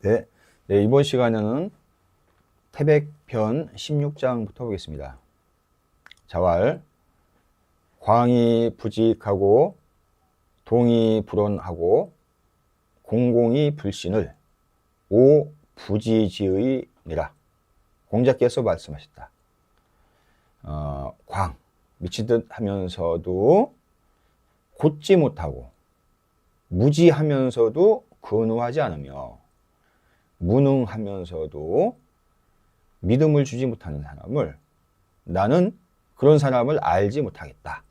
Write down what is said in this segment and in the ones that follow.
네. 네, 이번 시간에는 태백편 16장부터 보겠습니다. 자왈, 광이 부직하고 동이 불온하고 공공이 불신을 오 부지지의니라. 공자께서 말씀하셨다. 광, 미친 듯 하면서도 곧지 못하고 무지하면서도 근호하지 않으며 무능하면서도 믿음을 주지 못하는 사람을 나는 그런 사람을 알지 못하겠다.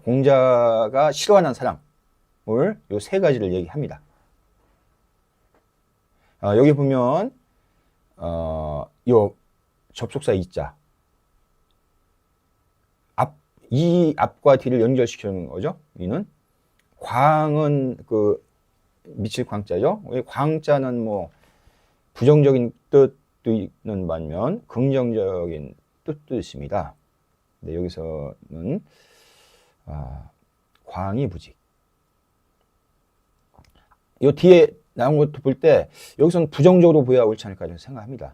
공자가 싫어하는 사람을 요 세 가지를 얘기합니다. 여기 보면 요 접속사 이자 이 앞과 뒤를 연결시키는 거죠. 이는 광은 그 미칠 광자죠. 광자는 뭐 부정적인 뜻도 있는 반면 긍정적인 뜻도 있습니다. 네, 여기서는 광이 부직. 이 뒤에 나온 것도 볼 때 여기서는 부정적으로 보여야 옳지 않을까 생각합니다.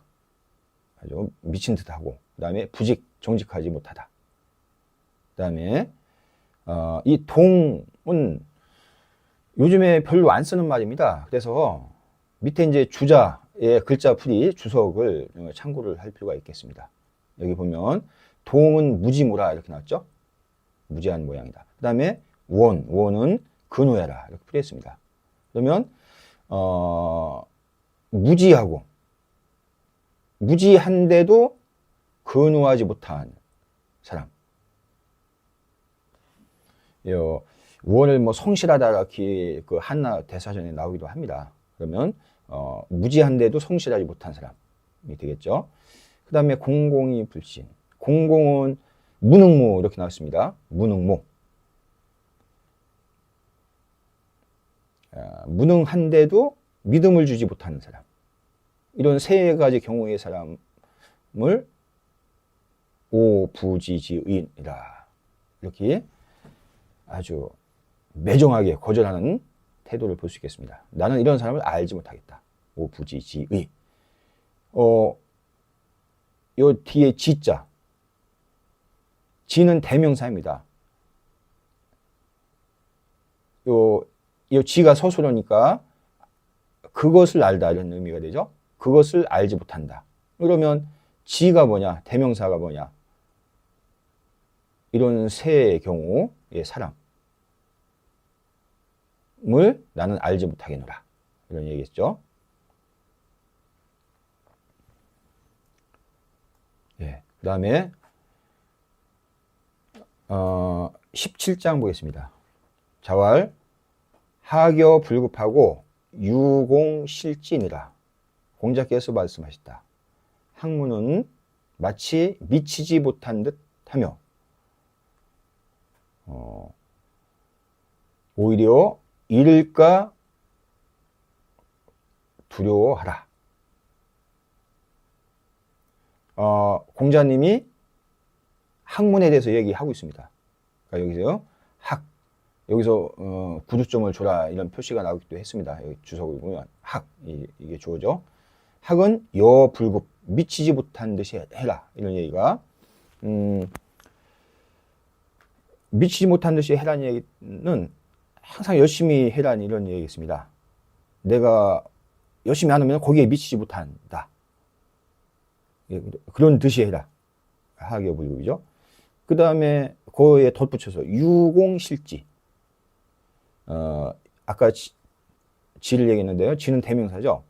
아주 미친 듯하고, 그 다음에 부직, 정직하지 못하다. 그 다음에 이 동은 요즘에 별로 안 쓰는 말입니다. 그래서 밑에 이제 주자의 글자 풀이 주석을 참고를 할 필요가 있겠습니다. 여기 보면 동은 무지무라 이렇게 나왔죠. 무지한 모양이다. 그 다음에 원은 근우해라 이렇게 풀이했습니다. 그러면 무지한데도 근우하지 못한 사람. 원을 뭐 성실하다 이렇게 그 한나 대사전에 나오기도 합니다. 그러면 무지한데도 성실하지 못한 사람이 되겠죠. 그 다음에 공공이 불신. 공공은 무능무 이렇게 나왔습니다. 무능무. 무능한데도 믿음을 주지 못하는 사람. 이런 세 가지 경우의 사람을 오부지지의라 이렇게 아주 매정하게 거절하는 태도를 볼 수 있겠습니다. 나는 이런 사람을 알지 못하겠다. 오부지지의. 요 뒤에 지자. 지는 대명사입니다. 요 지가 서술어니까 그것을 알다 이런 의미가 되죠. 그것을 알지 못한다. 그러면 지가 뭐냐? 대명사가 뭐냐? 이런 세 경우의 사람을 나는 알지 못하겠노라. 이런 얘기겠죠. 예. 그 다음에 17장 보겠습니다. 자왈, 하교 불급하고 유공실진이라. 공자께서 말씀하셨다. 학문은 마치 미치지 못한 듯 하며 오히려 잃을까 두려워하라. 공자님이 학문에 대해서 얘기하고 있습니다. 그러니까 여기서 여기서 구두점을 줘라 이런 표시가 나오기도 했습니다. 여기 주석을 보면 이게 주어죠. 학은 여불급 미치지 못한 듯이 해라 이런 얘기가 미치지 못한 듯이 해라는 얘기는 항상 열심히 해라는 이런 얘기겠습니다. 내가 열심히 안 하면 거기에 미치지 못한다. 그런 듯이 해라. 하교불급이죠. 그 다음에 그거에 덧붙여서 유공실지. 아까 지를 얘기했는데요. 지는 대명사죠.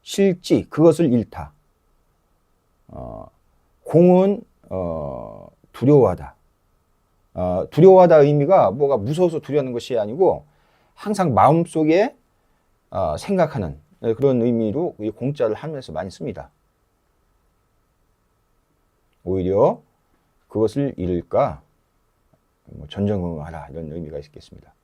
실지, 그것을 잃다. 공은 두려워하다. 두려워하다 의미가 뭐가 무서워서 두려워하는 것이 아니고 항상 마음속에 생각하는 그런 의미로 이 공자를 하면서 많이 씁니다. 오히려 그것을 잃을까 전전긍긍하라 이런 의미가 있겠습니다.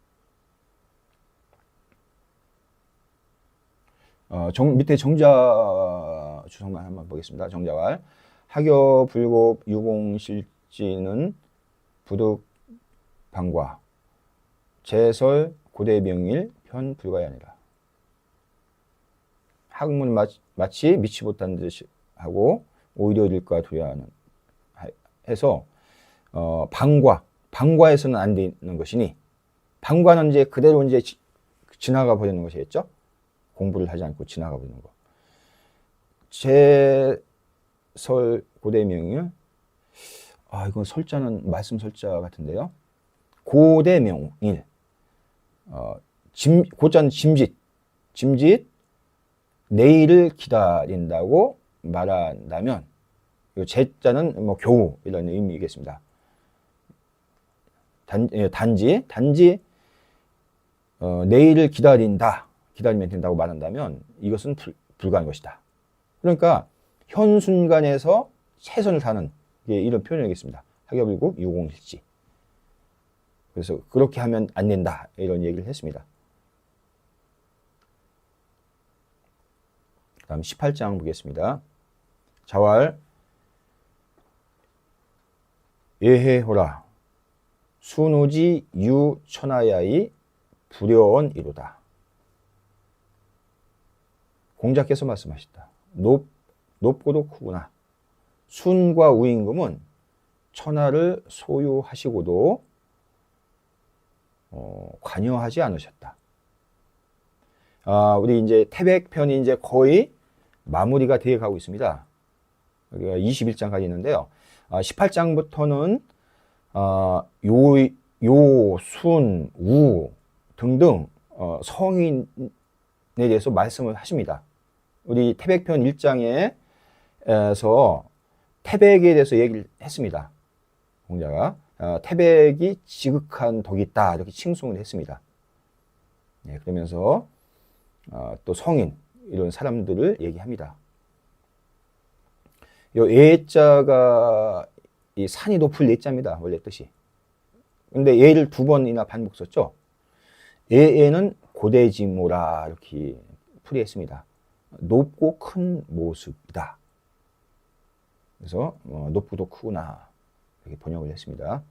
밑에 정자 주석만 한번 보겠습니다. 정자왈, 하교 불급 유공실지는 부득방과 제설 고대명일 편 불가야니라. 학문을 마치 미치 못한 듯이 하고 오히려 잃을까 두려워하는 해서 방과해서는 안 되는 것이니 방과는 이제 그대로 이제 지나가 버리는 것이겠죠. 공부를 하지 않고 지나가 버리는 거. 제설 고대명일 이건 설자는 말씀 설자 같은데요. 고대명일 고자는 짐짓 내일을 기다린다고 말한다면 이 제자는 뭐 교우 이런 의미겠습니다. 단지 내일을 기다리면 된다고 말한다면 이것은 불가한 것이다. 그러니까 현 순간에서 최선을 다하는 이런 표현이겠습니다. 학여불급 유공일지. 그래서 그렇게 하면 안 된다 이런 얘기를 했습니다. 다음 18장 보겠습니다. 자왈 예해호라 순오지 유천하야이 불여언이로다. 공자께서 말씀하셨다. 높고도 크구나. 순과 우임금은 천하를 소유하시고도 관여하지 않으셨다. 우리 이제 태백편이 이제 거의 마무리가 되어 가고 있습니다. 여기가 21장까지 있는데요. 18장부터는 요, 순, 우 등등 성인에 대해서 말씀을 하십니다. 우리 태백편 1장에서 태백에 대해서 얘기를 했습니다. 공자가 태백이 지극한 덕이 있다 이렇게 칭송을 했습니다. 네, 그러면서 또 성인 이런 사람들을 얘기합니다. 이 예자가 이 산이 높을 예자입니다. 원래 뜻이. 근데 예를 두 번이나 반복 썼죠. 예에는 고대지모라 이렇게 풀이했습니다. 높고 큰 모습이다. 그래서 높고도 크구나 이렇게 번역을 했습니다.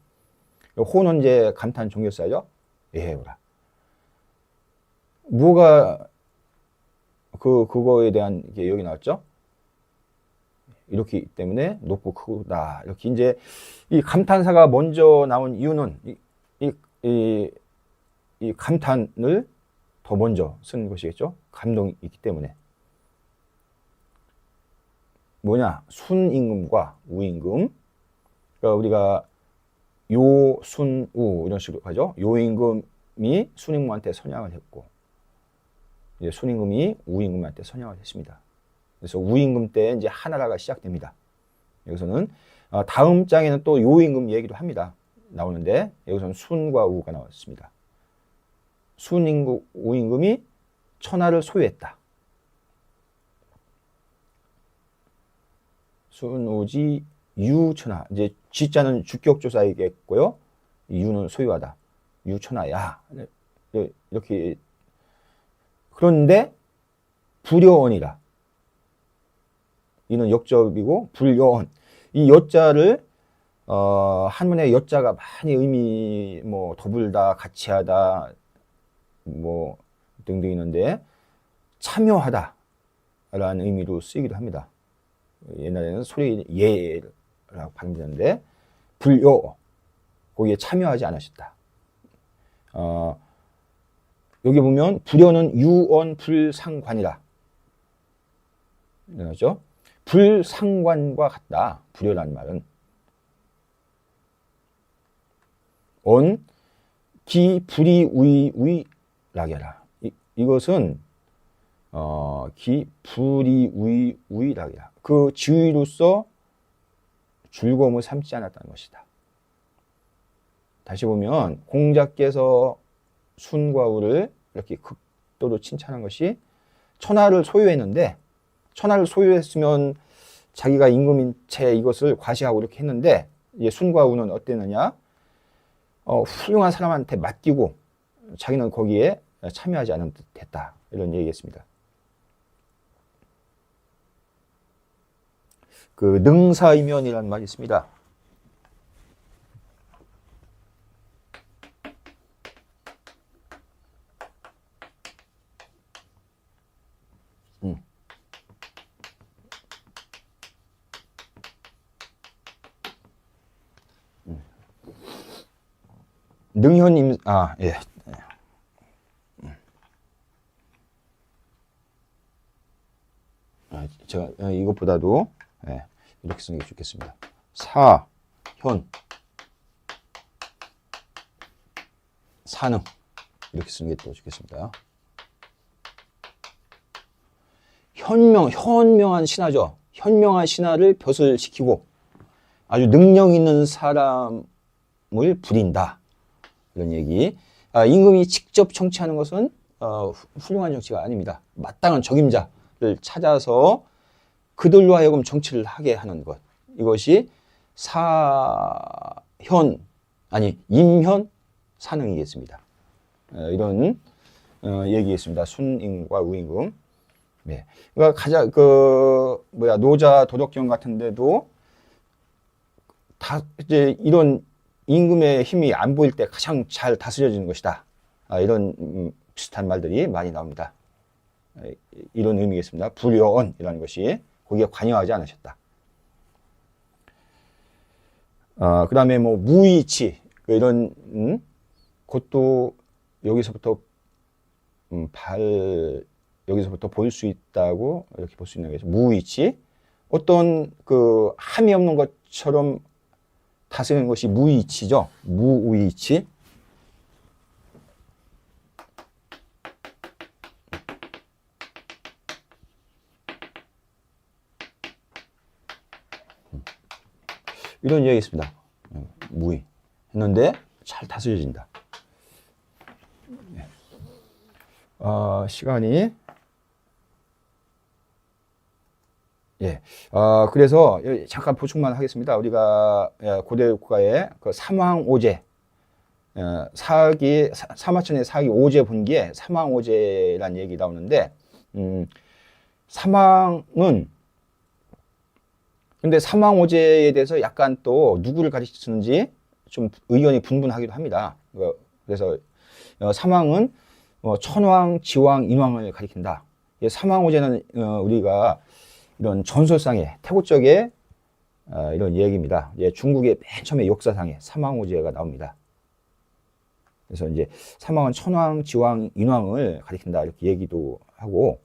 호는 이제 감탄 종결사죠. 예해오라. 뭐가 그거에 대한 게 여기 나왔죠. 이렇기 때문에 높고 크다. 이렇게 이제 이 감탄사가 먼저 나온 이유는 이 감탄을 더 먼저 쓴 것이겠죠. 감동이 있기 때문에. 뭐냐? 순임금과 우임금. 그러니까 우리가 요, 순, 우 이런 식으로 하죠. 요임금이 순임금한테 선양을 했고 이제 순임금이 우임금한테 선양을 했습니다. 그래서 우임금 때 이제 하나라가 시작됩니다. 여기서는 다음 장에는 또 요임금 얘기도 합니다. 나오는데 여기서는 순과 우가 나왔습니다. 순임금, 우임금이 천하를 소유했다. 순오지 유천하. 이제 지자는 주격조사이겠고요. 유는 소유하다. 유천하야. 이렇게. 그런데 불여언이라. 이는 역접이고 불여언. 이 여자를 한문의 여자가 많이 의미 뭐 더불다, 같이하다 뭐 등등 있는데 참여하다 라는 의미로 쓰이기도 합니다. 옛날에는 소리 예라고 반대하는데 불여 거기에 참여하지 않으셨다. 여기 보면 불여는 유언 불상관이라. 그렇죠? 불상관과 같다. 불여라는 말은 언 기 불이 우이 락이라. 이것은 기 불이 우이 락이라. 그 지위로서 즐거움을 삼지 않았다는 것이다. 다시 보면 공자께서 순과 우를 이렇게 극도로 칭찬한 것이 천하를 소유했는데 천하를 소유했으면 자기가 임금인 채 이것을 과시하고 이렇게 했는데 이제 순과 우는 어땠느냐? 훌륭한 사람한테 맡기고 자기는 거기에 참여하지 않은 듯 했다. 이런 얘기겠습니다. 그 능사이면이라는 말이 있습니다. 능현임, 예. 제가 이것보다도 예, 이렇게 쓰는 게 좋겠습니다. 사현 사능 이렇게 쓰는 게 또 좋겠습니다. 현명한 신하죠. 현명한 신하를 벼슬시키고 아주 능력 있는 사람을 부린다. 이런 얘기. 임금이 직접 정치하는 것은 훌륭한 정치가 아닙니다. 마땅한 적임자를 찾아서 그들로 하여금 정치를 하게 하는 것. 이것이 임현 사능이겠습니다. 이런 얘기겠습니다. 순임금과 우임금. 네. 그러니까 가장 노자 도덕경 같은데도 다 이제 이런 임금의 힘이 안 보일 때 가장 잘 다스려지는 것이다. 이런 비슷한 말들이 많이 나옵니다. 이런 의미겠습니다. 불여언이라는 것이 거기에 관여하지 않으셨다. 그 다음에 뭐 무의치 이런 그것도 여기서부터 여기서부터 볼 수 있다고 이렇게 볼 수 있는 거죠. 무의치 어떤 그 함이 없는 것처럼 다스리는 것이 무의치죠. 무의치. 이런 이야기 있습니다. 무의 했는데 잘 다스려진다. 시간이 그래서 잠깐 보충만 하겠습니다. 우리가 고대 국가의 그 삼왕오제 사마천의 사기 오제 분기에 삼왕오제라는 얘기 나오는데 근데 삼왕오제에 대해서 약간 또 누구를 가르치는지 좀 의견이 분분하기도 합니다. 그래서 삼왕은 천왕, 지왕, 인왕을 가리킨다. 삼왕오제는 우리가 이런 전설상에 태고적에 이런 얘기입니다. 중국의 맨 처음에 역사상에 삼왕오제가 나옵니다. 그래서 이제 삼왕은 천왕, 지왕, 인왕을 가리킨다 이렇게 얘기도 하고,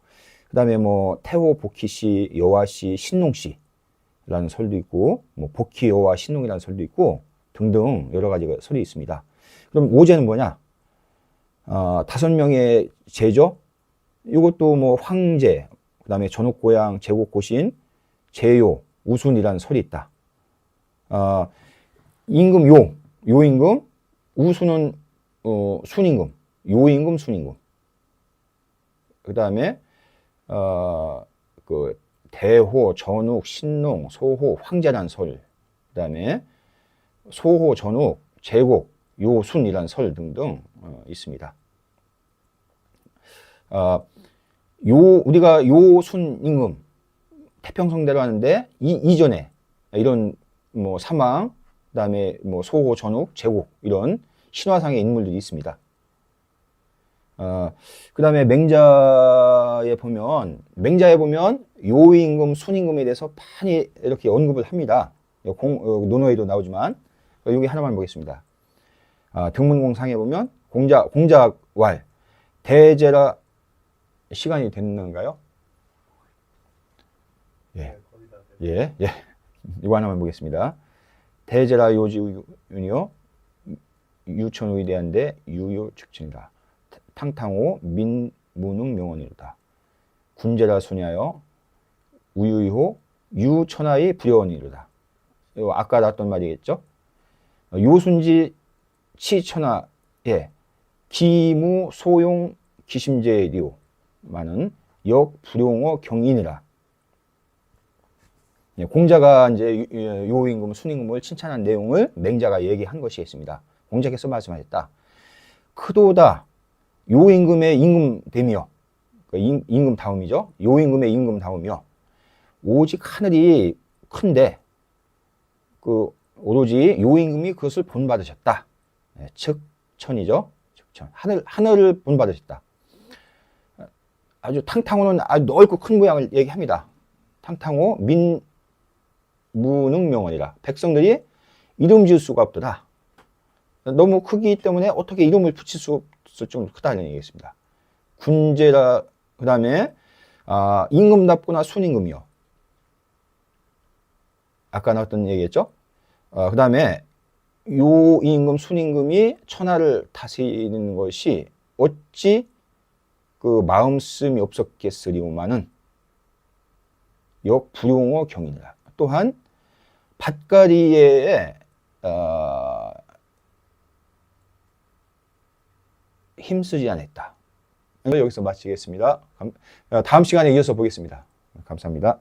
그 다음에 뭐 태호, 복희씨, 여화씨, 신농씨라는 설도 있고, 뭐 복희, 여화, 신농이라는 설도 있고 등등 여러 가지가 설이 있습니다. 그럼 오제는 뭐냐? 5명의 제죠. 이것도 뭐 황제, 그 다음에 전옥고양, 제곡고신, 제요, 우순이라는 설이 있다. 임금 요임금, 우순은 순임금, 요임금, 순임금. 그 다음에 그 대호, 전욱, 신농, 소호, 황제라는 설. 그 다음에 소호, 전욱, 제곡, 요순이라는 설 등등 있습니다. 우리가 요순 임금 태평성대로 하는데 이전에 이런 뭐 사망, 그다음에 뭐 소호, 전욱, 제곡 이런 신화상의 인물들이 있습니다. 그다음에 맹자에 보면 요임금, 순임금에 대해서 많이 이렇게 언급을 합니다. 논어에도 나오지만 여기 하나만 보겠습니다. 등문공상에 보면 공작왈 대제라 시간이 됐는가요? 예. 이거 하나만 보겠습니다. 대제라 요지윤이요 유천의대한데 유요 측친이다. 탕탕호 민무능 명언이로다. 군제라 순야여 우유이호 유천하의 불여원이로다. 이거 아까 나왔던 말이겠죠? 요순지 치천하에 기무 소용 기심제리오 많은 역 불용어 경인이라. 공자가 이제 요임금, 순임금을 칭찬한 내용을 맹자가 얘기한 것이 있습니다. 공자께서 말씀하셨다. 크도다 요임금의 임금됨이여. 임금 다음이죠. 요임금의 임금 다음이여. 오직 하늘이 큰데 오로지 요임금이 그것을 본받으셨다. 즉 천이죠. 즉천. 하늘을 본받으셨다. 아주 탕탕호는 아주 넓고 큰 모양을 얘기합니다. 탕탕호 민무능명언이라. 백성들이 이름 지을 수가 없더라. 너무 크기 때문에 어떻게 이름을 붙일 수 없을 정도로 크다는 얘기겠습니다. 군제라, 그 다음에 임금 납부나 순임금이요. 아까 나왔던 얘기했죠. 그 다음에 요 임금, 순임금이 천하를 다스리는 것이 어찌 그 마음씀이 없었겠으리오마는 역 불용어 경이니라. 또한 밭가리에 힘쓰지 않았다. 여기서 마치겠습니다. 다음 시간에 이어서 보겠습니다. 감사합니다.